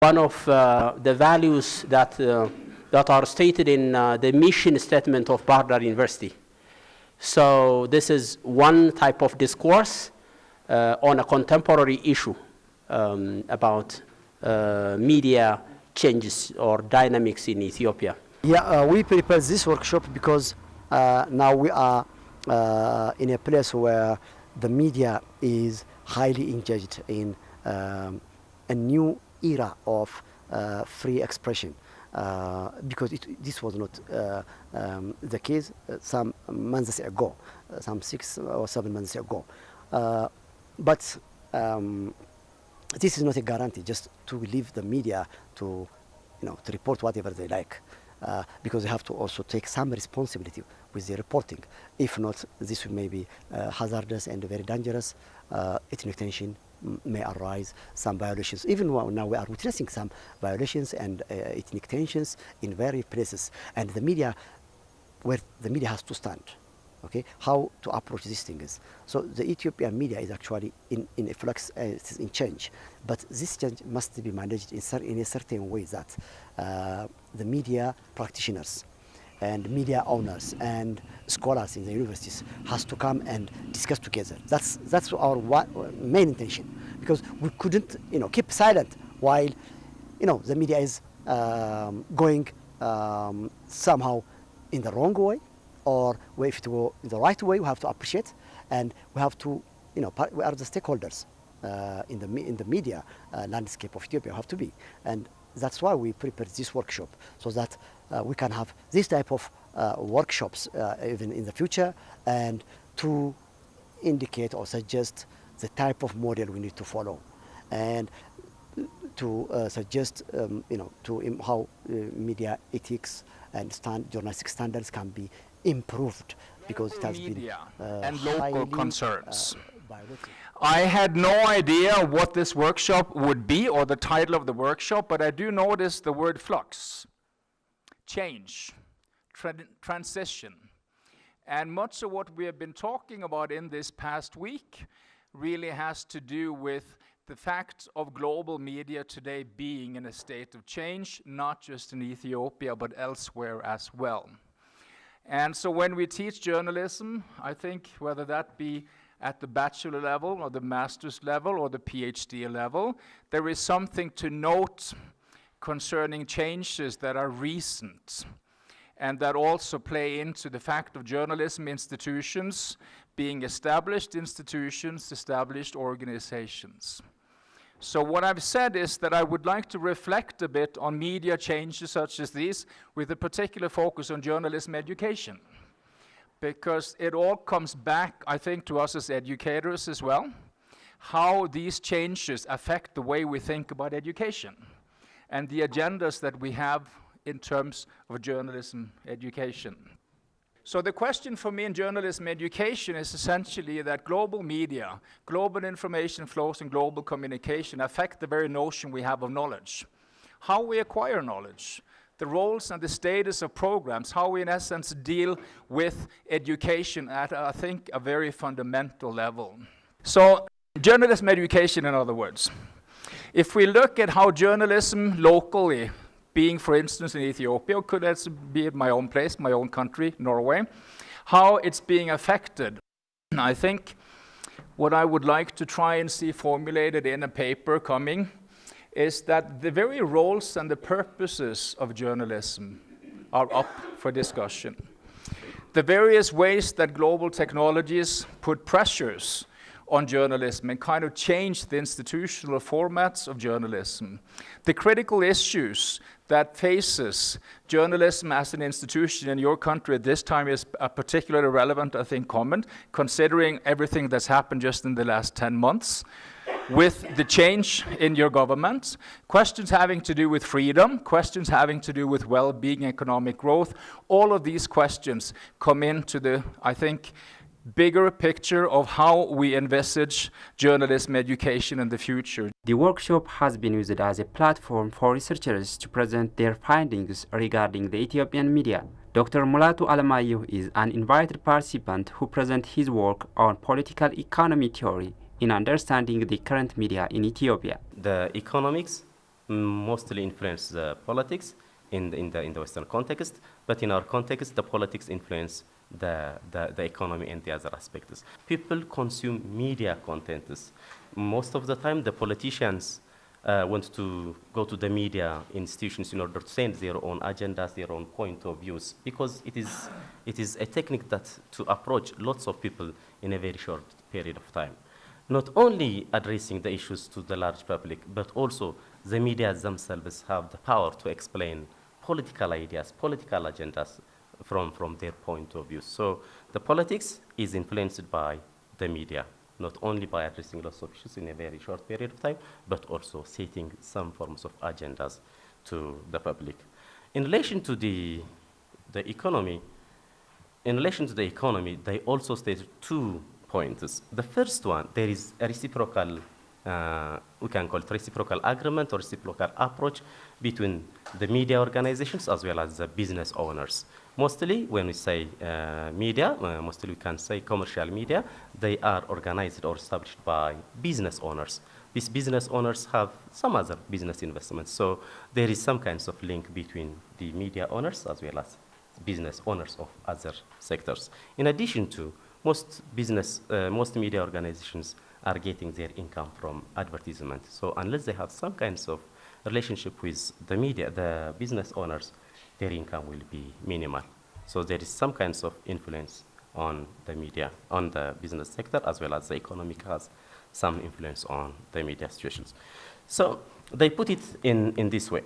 One of the values that are stated in the mission statement of Bahrdar University. So this is one type of discourse on a contemporary issue about media changes or dynamics in Ethiopia. Yeah, we prepared this workshop because now we are in a place where the media is highly engaged in a new era of free expression, because this was not the case some months ago, some 6 or 7 months ago. But this is not a guarantee just to leave the media to, to report whatever they like, because they have to also take some responsibility with the reporting. If not, this may be hazardous and very dangerous. Ethnic tension may arise, some violations. Even now we are witnessing some violations and ethnic tensions in various places. And the media, where the media has to stand, okay, how to approach these things. So the Ethiopian media is actually in a flux, it is in change. But this change must be managed in a certain way that the media practitioners and media owners and scholars in the universities has to come and discuss together. That's our main intention, because we couldn't keep silent while the media is going somehow in the wrong way, or if to go in the right way. We have to appreciate, and we have to we are the stakeholders in the media landscape of Ethiopia. We have to be, and that's why we prepared this workshop, so that we can have this type of workshops even in the future, and to indicate or suggest the type of model we need to follow, and to suggest how media ethics and journalistic standards can be improved, because it has media been and local concerns. violated. I had no idea what this workshop would be or the title of the workshop, but I do notice the word flux, change, transition. And much of what we have been talking about in this past week really has to do with the fact of global media today being in a state of change, not just in Ethiopia, but elsewhere as well. And so when we teach journalism, I think whether that be at the bachelor level or the master's level or the PhD level, there is something to note concerning changes that are recent and that also play into the fact of journalism institutions being established institutions, established organizations. So what I've said is that I would like to reflect a bit on media changes such as these, with a particular focus on journalism education, because it all comes back, I think, to us as educators as well, how these changes affect the way we think about education and the agendas that we have in terms of journalism education. So the question for me in journalism education is essentially that global media, global information flows and global communication affect the very notion we have of knowledge, how we acquire knowledge, the roles and the status of programs, how we in essence deal with education at, I think, a very fundamental level. So journalism education, in other words. If we look at how journalism locally, being, for instance, in Ethiopia, or could that be at my own place, my own country, Norway, how it's being affected. I think what I would like to try and see formulated in a paper coming is that the very roles and the purposes of journalism are up for discussion. The various ways that global technologies put pressures on journalism and kind of change the institutional formats of journalism. The critical issues that faces journalism as an institution in your country at this time is a particularly relevant, I think, comment, considering everything that's happened just in the last 10 months. With the change in your government, questions having to do with freedom, questions having to do with well-being, economic growth, all of these questions come into the, I think, bigger picture of how we envisage journalism education in the future. The workshop has been used as a platform for researchers to present their findings regarding the Ethiopian media. Dr. Mulatu Alamayu is an invited participant who presents his work on political economy theory in understanding the current media in Ethiopia. The economics mostly influence politics in the Western context, but in our context, the politics influence the economy and the other aspects. People consume media contents. Most of the time, the politicians want to go to the media institutions in order to send their own agendas, their own point of views, because it is a technique that to approach lots of people in a very short period of time. Not only addressing the issues to the large public, but also the media themselves have the power to explain political ideas, political agendas from their point of view. So the politics is influenced by the media, not only by addressing lots of issues in a very short period of time, but also setting some forms of agendas to the public. In relation to the economy, they also stated 2 points. The first one, there is a reciprocal, we can call it reciprocal agreement or reciprocal approach between the media organizations as well as the business owners. Mostly, when we say media, mostly we can say commercial media, they are organized or established by business owners. These business owners have some other business investments. So there is some kinds of link between the media owners as well as business owners of other sectors. In addition to, most media organizations are getting their income from advertisement. So unless they have some kinds of relationship with the media, the business owners, their income will be minimal. So there is some kinds of influence on the media, on the business sector, as well as the economic has some influence on the media situations. So they put it in this way.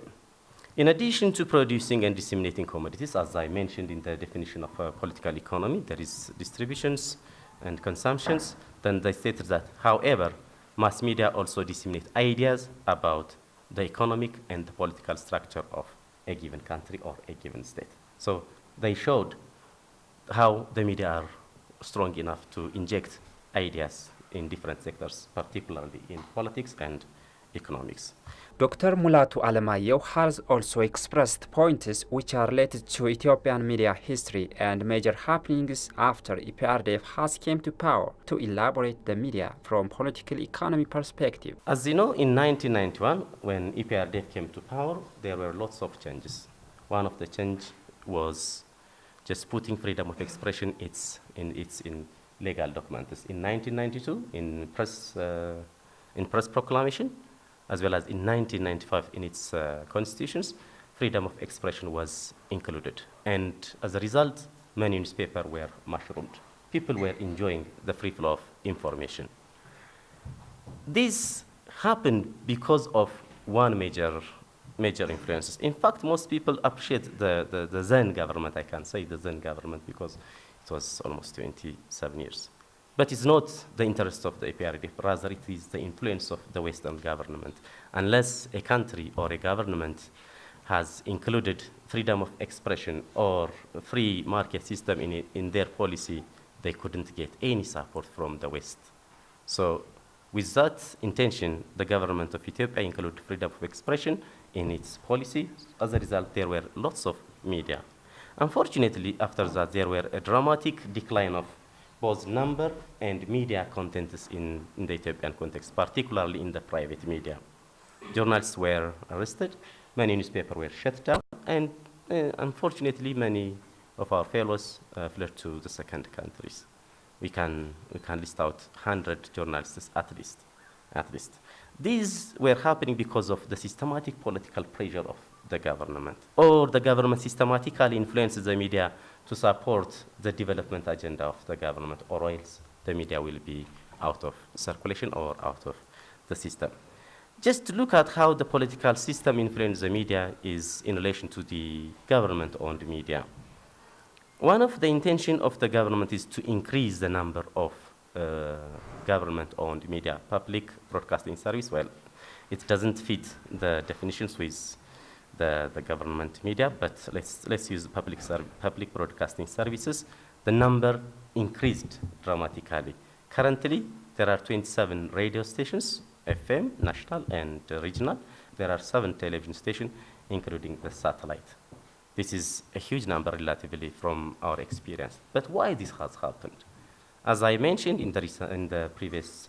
In addition to producing and disseminating commodities, as I mentioned in the definition of political economy, there is distributions and consumptions. Then they stated that, however, mass media also disseminate ideas about the economic and the political structure of a given country or a given state. So they showed how the media are strong enough to inject ideas in different sectors, particularly in politics and economics. Dr. Mulatu Alemayehu has also expressed points which are related to Ethiopian media history and major happenings after EPRDF has came to power to elaborate the media from political economy perspective. As you know, in 1991, when EPRDF came to power, there were lots of changes. One of the changes was just putting freedom of expression in legal documents. In 1992, in press proclamation, as well as in 1995 in its constitutions, freedom of expression was included. And as a result, many newspapers were mushroomed. People were enjoying the free flow of information. This happened because of one major influences. In fact, most people appreciate the then government. I can say the then government because it was almost 27 years. But it's not the interest of the EPRDF, rather it is the influence of the Western government. Unless a country or a government has included freedom of expression or free market system in their policy, they couldn't get any support from the West. So with that intention, the government of Ethiopia included freedom of expression in its policy. As a result, there were lots of media. Unfortunately, after that, there were a dramatic decline of both number and media contents in the Ethiopian context, particularly in the private media. Journalists were arrested, many newspapers were shut down, and unfortunately, many of our fellows fled to the second countries. We can list out 100 journalists at least. These were happening because of the systematic political pressure of the government, or the government systematically influences the media to support the development agenda of the government, or else the media will be out of circulation or out of the system. Just to look at how the political system influences the media is in relation to the government-owned media. One of the intentions of the government is to increase the number of government-owned media, public broadcasting service. Well, it doesn't fit the definitions with the government media, but let's use public broadcasting services. The number increased dramatically. Currently, there are 27 radio stations, FM, national, and regional. There are 7 television stations, including the satellite. This is a huge number relatively from our experience. But why this has happened? As I mentioned in the previous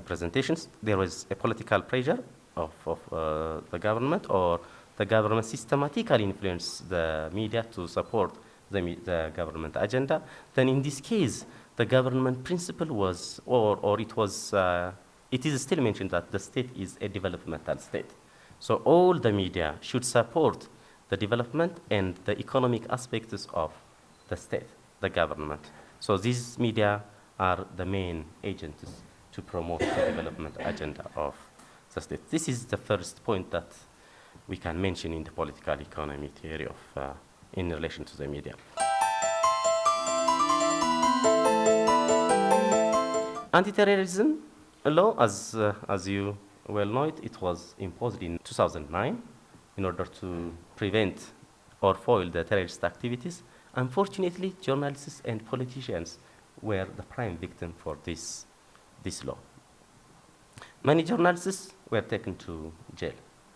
presentations, there was a political pressure the government, or the government systematically influence the media to support the government agenda, then in this case, the government principle was, or it was, it is still mentioned that the state is a developmental state. So all the media should support the development and the economic aspects of the state, the government. So these media are the main agents to promote the development agenda of the state. This is the first point that we can mention in the political economy theory of, in relation to the media. Anti-terrorism law, as you well know it was imposed in 2009 in order to prevent or foil the terrorist activities. Unfortunately, journalists and politicians were the prime victim for this law. Many journalists were taken to jail,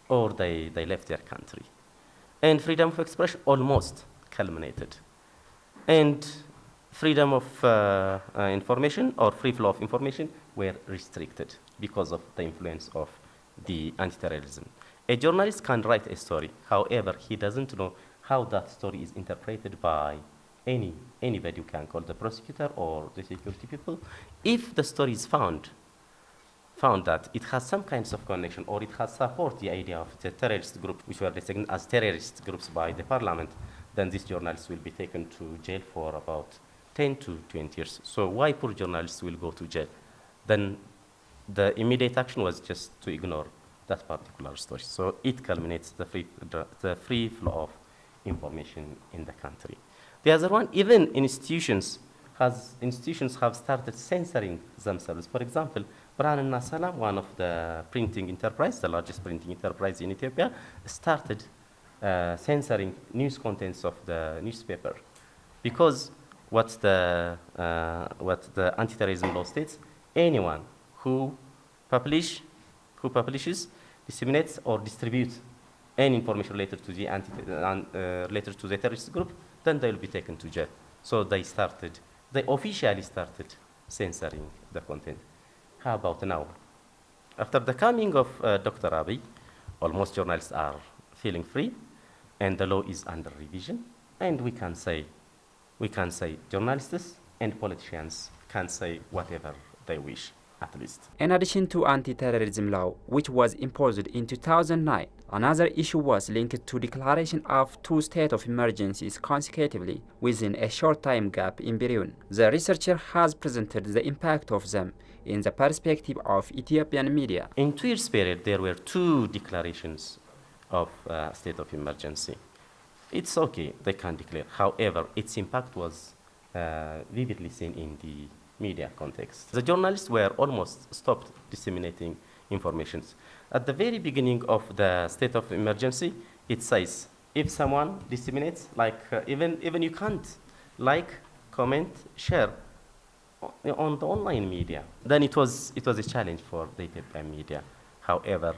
or they left their country. And freedom of expression almost culminated. And freedom of information, or free flow of information, were restricted because of the influence of the anti-terrorism. A journalist can write a story, however, he doesn't know how that story is interpreted by anybody who can call the prosecutor or the security people. If the story is found that it has some kinds of connection, or it has support the idea of the terrorist group, which were designated as terrorist groups by the parliament, then these journalists will be taken to jail for about 10 to 20 years. So why poor journalists will go to jail? Then the immediate action was just to ignore that particular story. So it culminates the free flow of information in the country. The other one, even institutions have started censoring themselves. For example, Brahman and Salam, one of the printing enterprise, the largest printing enterprise in Ethiopia, started censoring news contents of the newspaper, because what the anti-terrorism law states: anyone who publishes, disseminates, or distributes any information related to the terrorist group, then they will be taken to jail. So they officially started censoring the content. How about now? After the coming of Dr. Abiy, almost journalists are feeling free, and the law is under revision. And we can say journalists and politicians can say whatever they wish, at least. In addition to anti-terrorism law, which was imposed in 2009, another issue was linked to declaration of 2 states of emergencies consecutively within a short time gap in between. The researcher has presented the impact of them in the perspective of Ethiopian media. In 2 years period, there were 2 declarations of state of emergency. It's okay, they can declare. However, its impact was vividly seen in the media context. The journalists were almost stopped disseminating information. At the very beginning of the state of emergency, it says, if someone disseminates, even you can't comment, share on the online media, then it was a challenge for the Ethiopian media. However,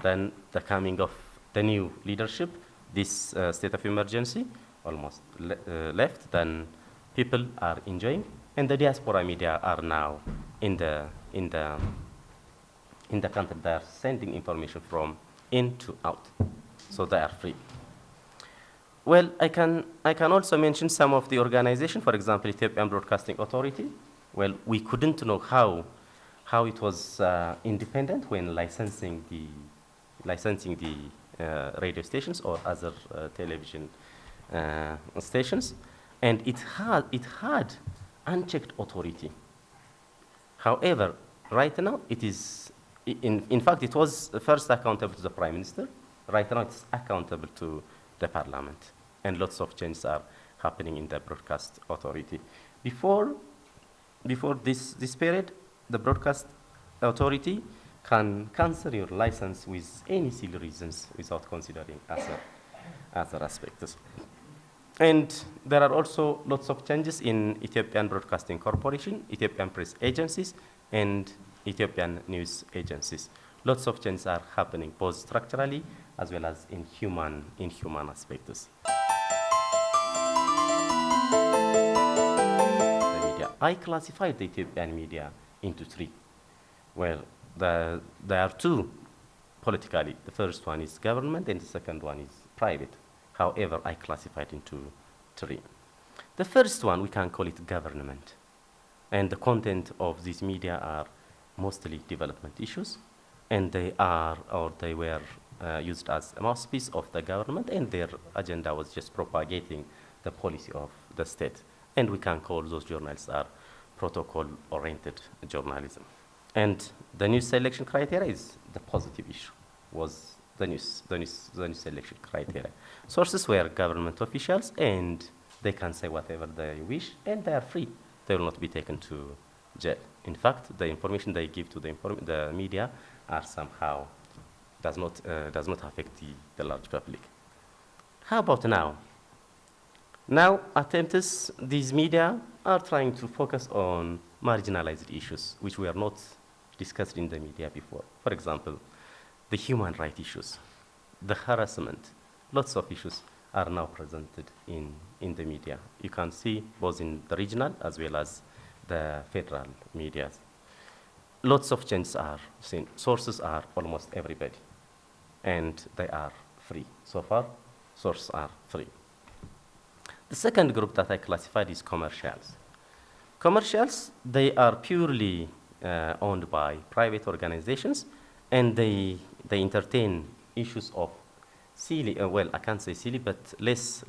then the coming of the new leadership, this state of emergency almost left, then people are enjoying, and the diaspora media are now in the country. They are sending information from in to out, so they are free. Well, I can also mention some of the organization. For example, Ethiopian Broadcasting Authority. Well, we couldn't know how it was independent when licensing the radio stations or other television stations, and it had unchecked authority. However, right now it is, in fact, it was first accountable to the Prime Minister. Right now it's accountable to the Parliament, and lots of changes are happening in the Broadcast Authority. Before this period, the Broadcast Authority can cancel your license with any silly reasons without considering other aspects. And there are also lots of changes in Ethiopian Broadcasting Corporation, Ethiopian press agencies, and Ethiopian news agencies. Lots of changes are happening both structurally as well as in human aspects. The media. I classified the Ethiopian media into 3. Well, there are 2 politically. The first one is government, and the second one is private. However, I classified into three. The first one, we can call it government. And the content of these media are mostly development issues, and they were used as a mouthpiece of the government, and their agenda was just propagating the policy of the state. And we can call those journals are protocol-oriented journalism. And the news selection criteria is the positive issue, was the news selection criteria. Sources were government officials, and they can say whatever they wish, and they are free. They will not be taken to jail. In fact, the information they give to the media are somehow does not affect the large public. How about now? Now, attempts, these media are trying to focus on marginalized issues, which were not discussed in the media before. For example, the human rights issues, the harassment, lots of issues are now presented in the media. You can see both in the regional as well as the federal media. Lots of changes are seen. Sources are almost everybody, and they are free. So far, sources are free. The second group that I classified is commercials. Commercials, they are purely owned by private organizations, and they entertain issues of silly, well, I can't say silly, but less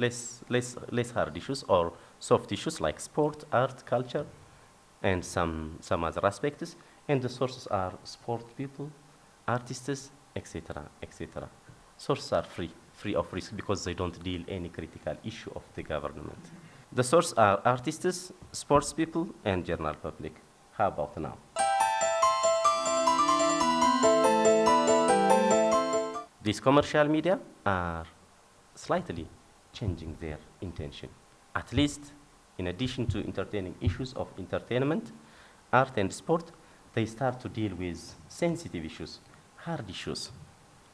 hard issues or soft issues like sport, art, culture, and some other aspects. And the sources are sport people, artists, etc., etc. Sources are free of risk because they don't deal any critical issue of the government. The sources are artists, sports people, and general public. How about now? These commercial media are slightly changing their intention. At least, in addition to entertaining issues of entertainment, art, and sport, they start to deal with sensitive issues, hard issues,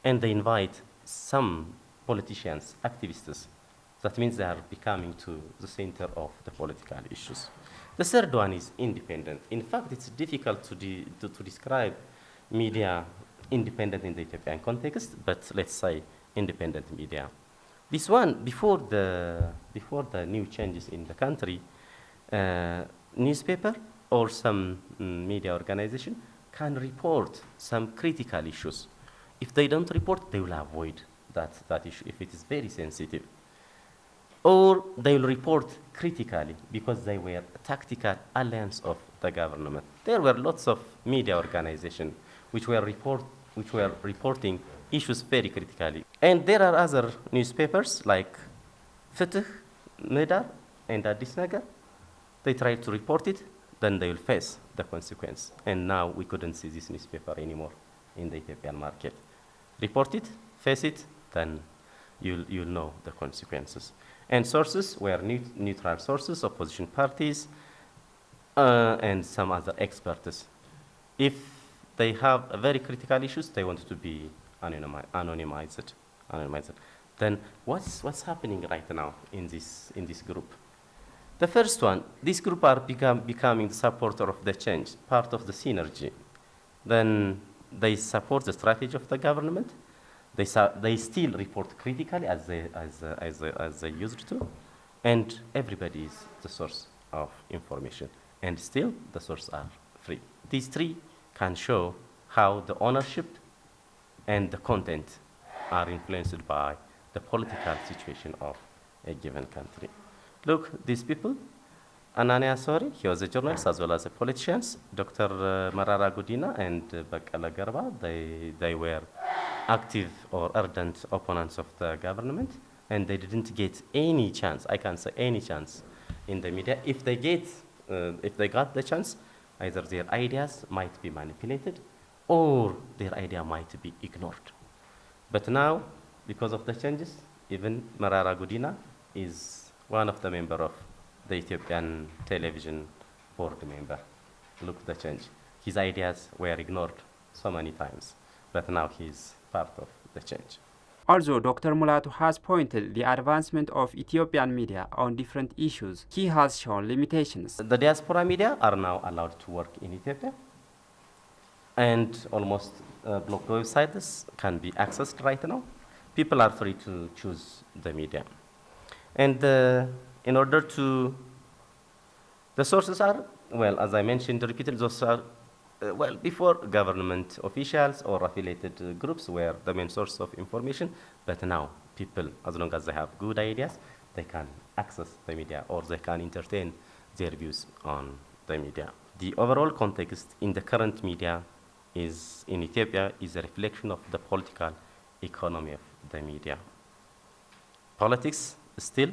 and they invite some politicians, activists. That means they are becoming to the center of the political issues. The third one is independent. In fact, it's difficult to describe media independent in the Ethiopian context, but let's say independent media. This one, before the new changes in the country, newspaper or some media organization can report some critical issues. If they don't report, they will avoid that issue if it is very sensitive. Or they will report critically because they were a tactical alliance of the government. There were lots of media organizations which were reporting issues very critically. And there are other newspapers like Fetih, Medar, and Addis. They try to report it, then they will face the consequence. And now we couldn't see this newspaper anymore in the Ethiopian market. Report it, face it, then you'll know the consequences. And sources were neutral sources, opposition parties, and some other experts. If they have very critical issues, they want to be anonymized. Then what's happening right now in this group? The first one, this group are becoming the supporter of the change, part of the synergy. Then they support the strategy of the government. They still report critically as they used to, and everybody is the source of information, and still the sources are free. These three can show how the ownership and the content are influenced by the political situation of a given country. Look, these people, Anania Sori, he was a journalist as well as a politician, Dr. Marara Gudina and Bakala Garba, they were active or ardent opponents of the government, and they didn't get any chance, I can say any chance, in the media. If they got the chance, either their ideas might be manipulated or their idea might be ignored. But now, because of the changes, even Marara Gudina is one of the members of the Ethiopian television board member. Look the change. His ideas were ignored so many times, but now he's part of the change. Although Dr. Mulatu has pointed the advancement of Ethiopian media on different issues, he has shown limitations. The diaspora media are now allowed to work in Ethiopia. and almost blocked websites can be accessed right now. People are free to choose the media. And in order to, the sources are, well, as I mentioned repeatedly, those are, well, before government officials or affiliated groups were the main source of information, but now people, as long as they have good ideas, they can access the media or they can entertain their views on the media. The overall context in the current media is, in Ethiopia, is a reflection of the political economy of the media. Politics still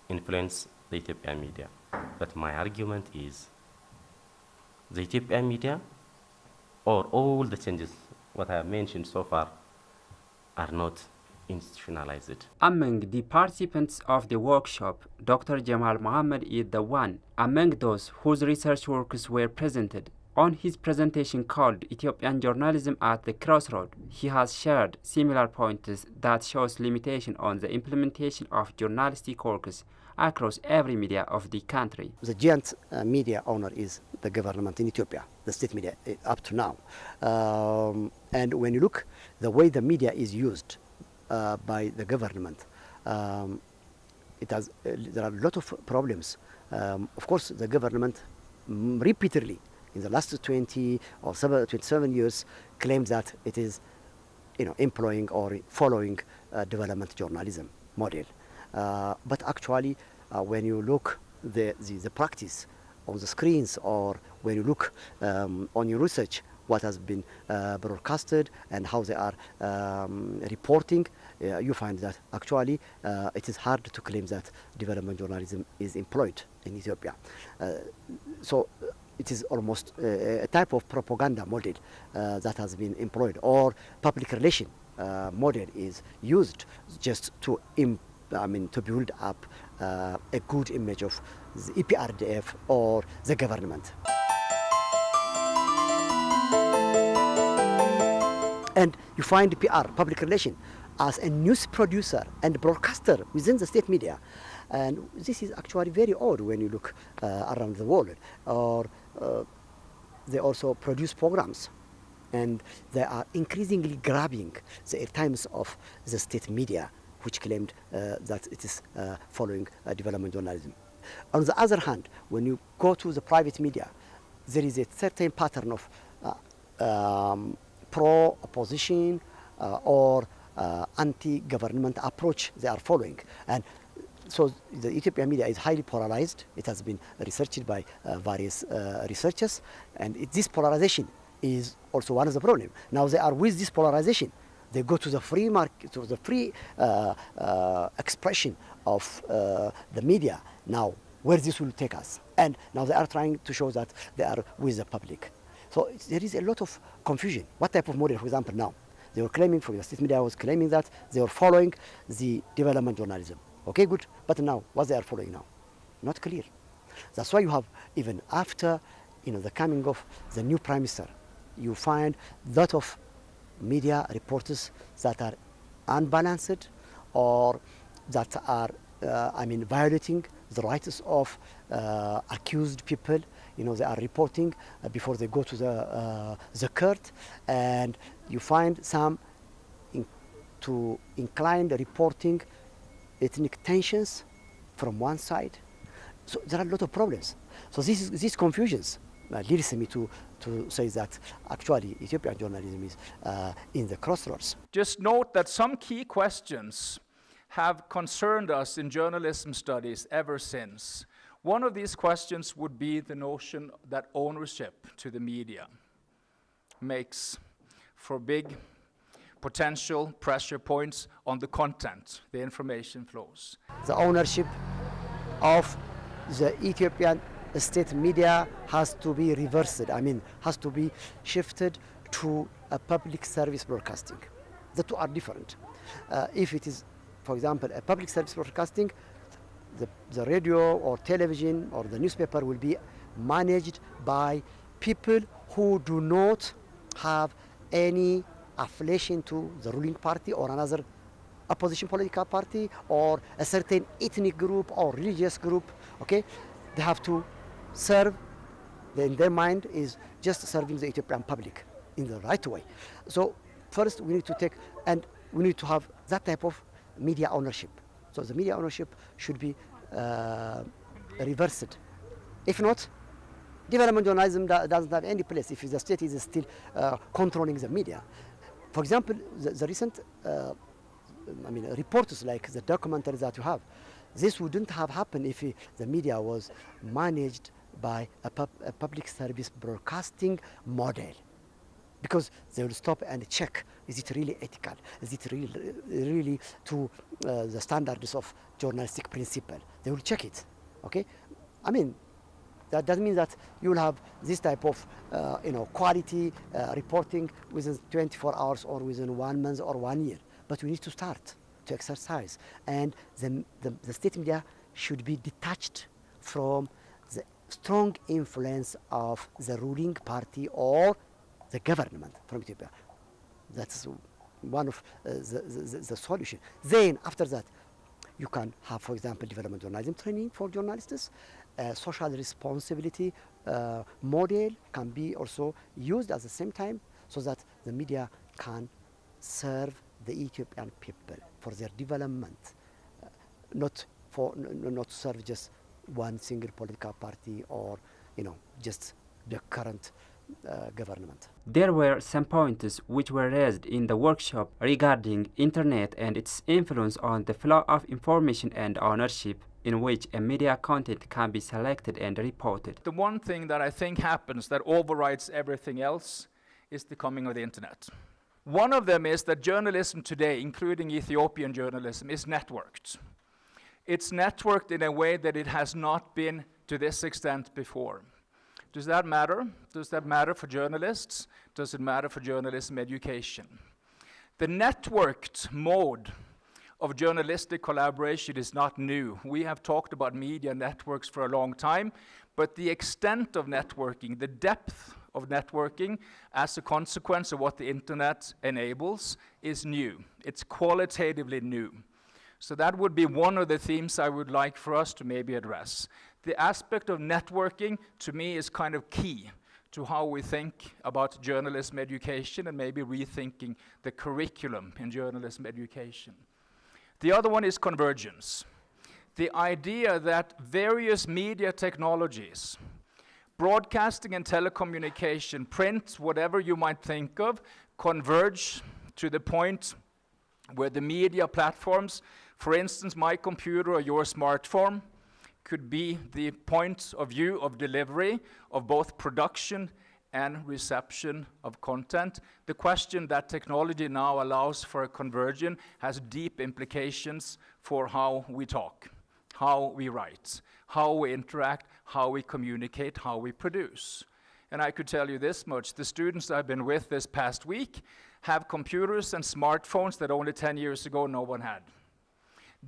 influence the Ethiopian media, but my argument is the Ethiopian media, or all the changes what I have mentioned so far, are not institutionalized. Among the participants of the workshop, Dr. Jamal Mohammed is the one among those whose research works were presented. On his presentation called Ethiopian Journalism at the Crossroad, he has shared similar points that shows limitation on the implementation of journalistic works across every media of the country. The giant media owner is the government in Ethiopia, the state media up to now. And when you look the way the media is used by the government, it has, there are a lot of problems. Of course, the government repeatedly in the last 20 or 27 years claims that it is, employing or following development journalism model. But actually, when you look the practice on the screens, or when you look on your research, what has been broadcasted and how they are reporting, you find that actually it is hard to claim that development journalism is employed in Ethiopia. So it is almost a type of propaganda model that has been employed, or public relation model is used just to to build up a good image of the EPRDF or the government. And you find PR, public relation, as a news producer and broadcaster within the state media. And this is actually very odd when you look around the world. Or they also produce programs, and they are increasingly grabbing the airtimes of the state media, which claimed that it is following development journalism. On the other hand, when you go to the private media, there is a certain pattern of pro-opposition or anti-government approach they are following. And so the Ethiopian media is highly polarized. It has been researched by various researchers, and this polarization is also one of the problems. Now they are with this polarization. They go to the free market, to the free expression of the media. Now, where this will take us? And now they are trying to show that they are with the public. So there is a lot of confusion. What type of model, for example, now? They were claiming, for the state media was claiming that they were following the development journalism. Okay, good. But now, what they are following now? Not clear. That's why you have, even after the coming of the new prime minister, you find a lot of media reporters that are unbalanced, or that are violating the rights of accused people. They are reporting before they go to the court, and you find some to inclined reporting ethnic tensions from one side. So there are a lot of problems. So these confusions leads me to say that actually Ethiopian journalism is in the crossroads. Just note that some key questions have concerned us in journalism studies ever since. One of these questions would be the notion that ownership to the media makes for big potential pressure points on the content, the information flows. The ownership of the Ethiopian state media has to be reversed, has to be shifted to a public service broadcasting. The two are different. If it is, for example, a public service broadcasting, the radio or television or the newspaper will be managed by people who do not have any affiliation to the ruling party or another opposition political party or a certain ethnic group or religious group. Okay, they have to serve, in their mind is just serving the Ethiopian public in the right way. So first we need to take, and we need to have that type of media ownership. So the media ownership should be reversed. If not, development journalism doesn't have any place if the state is still controlling the media. For example, the recent reports like the documentary that you have, this wouldn't have happened if the media was managed by a public service broadcasting model, because they will stop and check, is it really ethical? Is it really to the standards of journalistic principle? They will check it, okay? I mean, that doesn't mean that you will have this type of quality reporting within 24 hours or within 1 month or 1 year. But we need to start to exercise. And the state media should be detached from the strong influence of the ruling party or the government from Ethiopia. That's one of the solution. Then after that, you can have, for example, development journalism training for journalists. Social responsibility model can be also used at the same time, so that the media can serve the Ethiopian people for their development, not serve just one single political party or just the current government. There were some points which were raised in the workshop regarding internet and its influence on the flow of information and ownership in which a media content can be selected and reported. The one thing that I think happens that overrides everything else is the coming of the internet. One of them is that journalism today, including Ethiopian journalism, is networked. It's networked in a way that it has not been to this extent before. Does that matter? Does that matter for journalists? Does it matter for journalism education? The networked mode of journalistic collaboration is not new. We have talked about media networks for a long time, but the extent of networking, the depth of networking as a consequence of what the internet enables is new. It's qualitatively new. So that would be one of the themes I would like for us to maybe address. The aspect of networking, to me, is kind of key to how we think about journalism education and maybe rethinking the curriculum in journalism education. The other one is convergence. The idea that various media technologies, broadcasting and telecommunication, print, whatever you might think of, converge to the point where the media platforms, for instance, my computer or your smartphone, could be the point of view of delivery of both production and reception of content. The question that technology now allows for a conversion has deep implications for how we talk, how we write, how we interact, how we communicate, how we produce. And I could tell you this much, the students I've been with this past week have computers and smartphones that only 10 years ago no one had.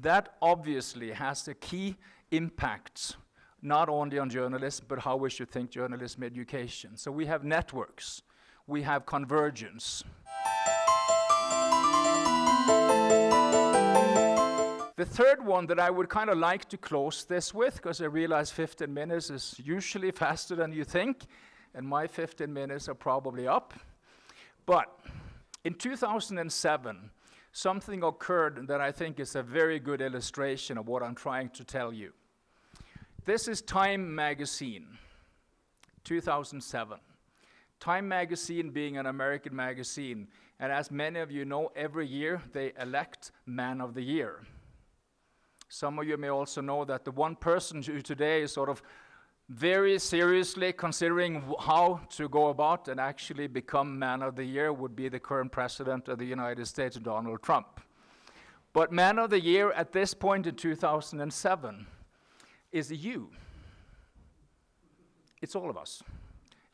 That obviously has a key impact, not only on journalism, but how we should think journalism education. So we have networks, we have convergence. The third one that I would kind of like to close this with, because I realize 15 minutes is usually faster than you think, and my 15 minutes are probably up. But in 2007, something occurred that I think is a very good illustration of what I'm trying to tell you. This is Time magazine, 2007. Time magazine being an American magazine, and as many of you know, every year they elect Man of the Year. Some of you may also know that the one person who today is sort of very seriously considering how to go about and actually become Man of the Year would be the current president of the United States, Donald Trump. But Man of the Year at this point in 2007 is you. It's all of us.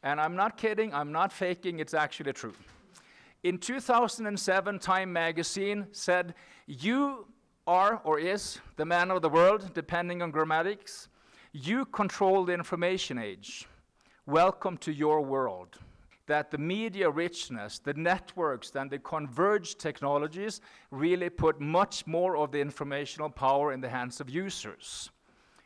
And I'm not kidding, I'm not faking, it's actually true. In 2007, Time magazine said, you are or is the man of the world, depending on grammatics. You control the information age. Welcome to your world. That the media richness, the networks, and the converged technologies really put much more of the informational power in the hands of users.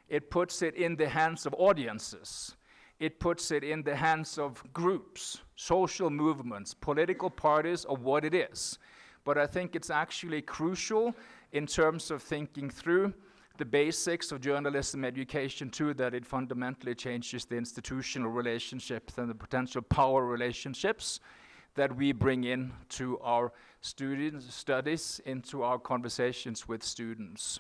It puts it in the hands of audiences. it puts it in the hands of groups, social movements, political parties, or what it is. But I think it's actually crucial in terms of thinking through the basics of journalism education too, that it fundamentally changes the institutional relationships and the potential power relationships that we bring in to our studies, into our conversations with students.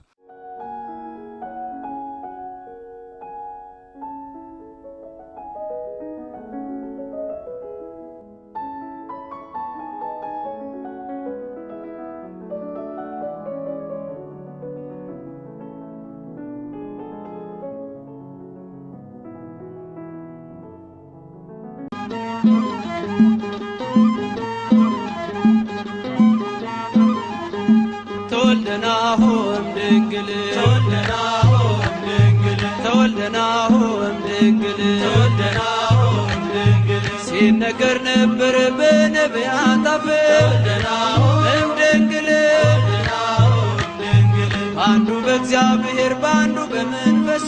ነገር ነበር በነቢያት አፍ እምድንግል አንዱ በእግዚአብሔር ባንዱ በመንፈስ